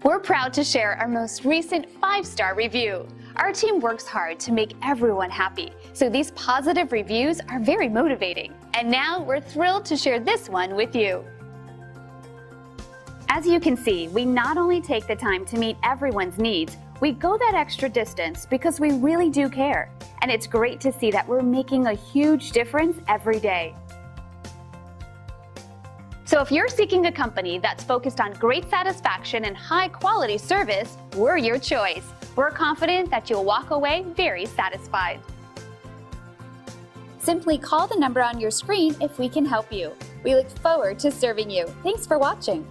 We're proud to share our most recent 5-star review. Our team works hard to make everyone happy, so these positive reviews are very motivating. And now we're thrilled to share this one with you. As you can see, we not only take the time to meet everyone's needs, we go that extra distance because we really do care. And it's great to see that we're making a huge difference every day. So if you're seeking a company that's focused on great satisfaction and high-quality service, we're your choice. We're confident that you'll walk away very satisfied. Simply call the number on your screen if we can help you. We look forward to serving you. Thanks for watching.